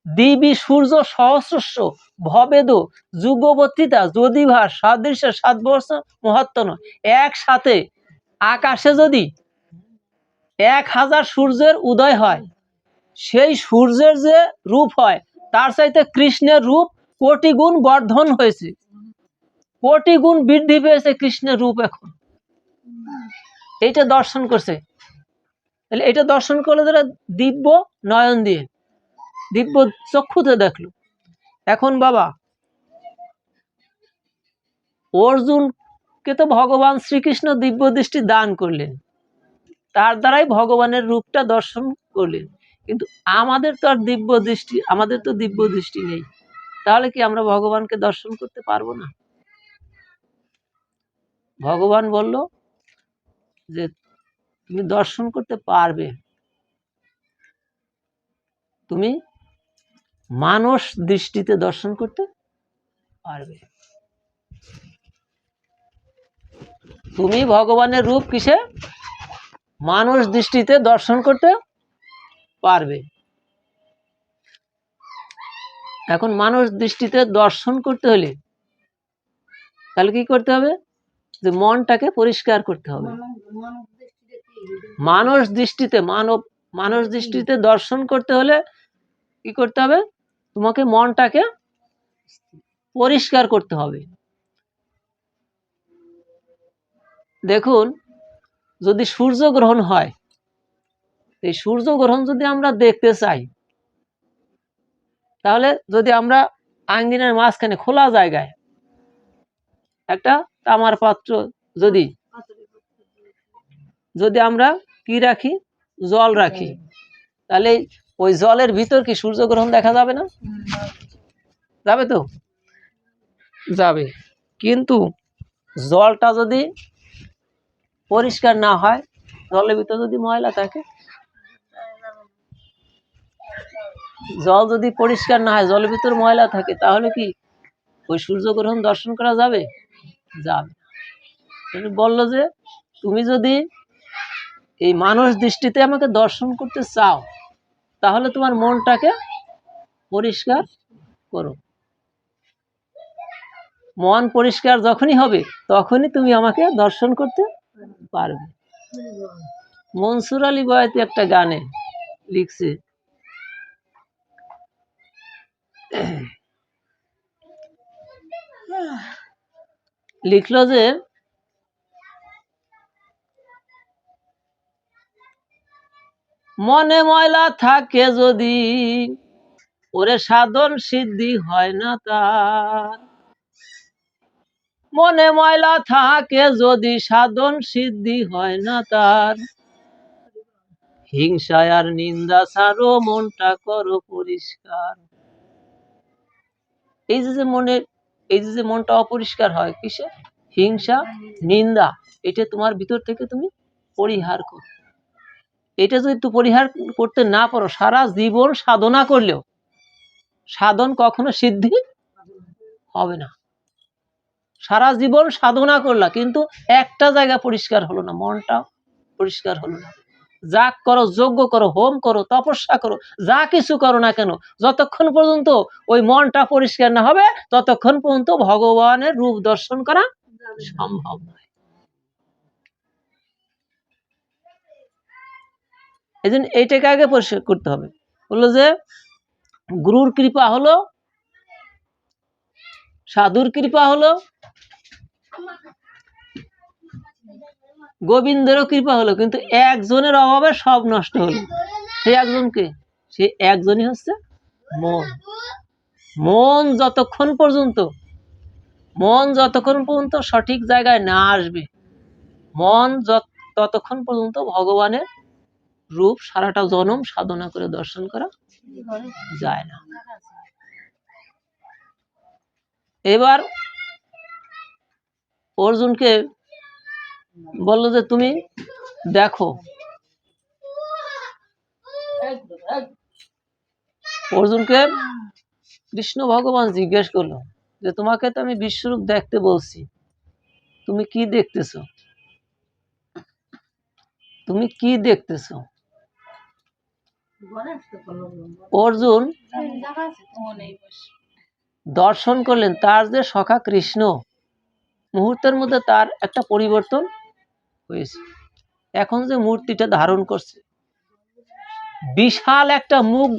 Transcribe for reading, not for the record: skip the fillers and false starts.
দিবি সূর্য সহস্রস্য ভবেদ যুগবর্তিতা যদি ভার সাদৃশ্য 7 বছর মহাত্ম একসাথে আকাশে যদি 1000 সূর্যের উদয় হয়, সেই সূর্যের যে রূপ হয় তার চাইতে কৃষ্ণের রূপ কোটি গুণ বর্ধন হয়েছে, কোটি গুণ বৃদ্ধি পেয়েছে কৃষ্ণের রূপ। এখন এইটা দর্শন করছে, তাহলে এটা দর্শন করলে যারা দিব্য নয়ন দিয়ে দিব্য চক্ষুতে দেখলো। এখন বাবা অর্জুনকে তো ভগবান শ্রীকৃষ্ণ দিব্য দৃষ্টি দান করলেন, তার দ্বারাই ভগবানের রূপটা দর্শন করলেন, কিন্তু আমাদের তো আর দিব্য দৃষ্টি, আমাদের তো দিব্য দৃষ্টি নেই, তাহলে কি আমরা ভগবানকে দর্শন করতে পারবো না? ভগবান বলল যে তুমি দর্শন করতে পারবে, তুমি মানস দৃষ্টিতে দর্শন করতে পারবে। তুমি ভগবানের রূপ কিসে? মানস দৃষ্টিতে দর্শন করতে পারবে। এখন মানস দৃষ্টিতে দর্শন করতে হলে তাহলে কি করতে হবে? যে মনটাকে পরিষ্কার করতে হবে। মানস দৃষ্টিতে মানস দৃষ্টিতে দর্শন করতে হলে কি করতে হবে? তোমাকে মনটাকে পরিষ্কার করতে হবে। দেখুন, যদি সূর্যগ্রহণ হয়, এই সূর্যগ্রহণ যদি আমরা দেখতে চাই, তাহলে যদি আমরা আঙ্গিনার মাঝখানে খোলা জায়গায় একটা তামার পাত্র যদি আমরা কি রাখি? জল রাখি, তাহলে ওই জলের ভিতর কি সূর্যগ্রহণ দেখা যাবে না? যাবে তো, যাবে। কিন্তু জলটা যদি পরিষ্কার না হয়, জলের ভিতর যদি ময়লা থাকে, জল যদি পরিষ্কার না হয়, জলের ভিতর ময়লা থাকে, তাহলে কি ওই সূর্যগ্রহণ দর্শন করা যাবে? যাবে। বলল যে তুমি যদি এই মানস দৃষ্টিতে আমাকে দর্শন করতে চাও, তাহলে তোমার মনটাকে পরিষ্কার করো। মন পরিষ্কার যখনই হবে, তখনই তুমি আমাকে দর্শন করতে পারবে। মনসুর আলী বয়াতি একটা গানে লিখছে, লিখলো যে মনে ময়লা থাকে যদি, ওরে সাধন সিদ্ধি হয় না তার। মনে ময়লা থাকে যদি, সাধন সিদ্ধি হয় না তার। হিংসায় আর নিন্দা ছাড়ো, মনটা করো পরিষ্কার। এই যে মনটা অপরিষ্কার হয় কিসে? হিংসা, নিন্দা। এটা তোমার ভিতর থেকে তুমি পরিহার করো। এটা যদি তুমি পরিহার করতে না পারো, সারা জীবন সাধনা করলেও সাধন কখনো সিদ্ধি হবে না। সারা জীবন সাধনা করলা, কিন্তু একটা জায়গা পরিষ্কার হলো না, মনটা পরিষ্কার হলো না। যাগ করো, যজ্ঞ করো, হোম করো, তপস্যা করো, যা কিছু করো না কেন, যতক্ষণ পর্যন্ত ওই মনটা পরিষ্কার না হবে, ততক্ষণ পর্যন্ত ভগবানের রূপ দর্শন করা সম্ভব নয়। এই জন্য এইটাকে আগে পরিষ্কার করতে হবে। বললো যে গুরুর কৃপা হলো, সাধুর কৃপা হলো, গোবিন্দেরও কৃপা হলো, কিন্তু একজনের অভাবে সব নষ্ট হলো। সেই একজনকে, সেই একজনই হচ্ছে মন। মন যতক্ষণ পর্যন্ত সঠিক জায়গায় না আসবে, মন ততক্ষণ পর্যন্ত ভগবানের রূপ সারাটা জনম সাধনা করে দর্শন করা যায় না। এবার অর্জুনকে বলল যে তুমি দেখো। অর্জুনকে কৃষ্ণ ভগবান জিজ্ঞেস করলো যে তোমাকে তো আমি বিশ্বরূপ দেখতে বলছি, তুমি কি দেখতেছো? তুমি কি দেখতেছো? অর্জুন দর্শন করলেন তার যে সখা কৃষ্ণ, মুহূর্তের মধ্যে তার একটা পরিবর্তন হয়েছে। এখন যে মূর্তিটা ধারণ করছে, বিশাল একটা মুখ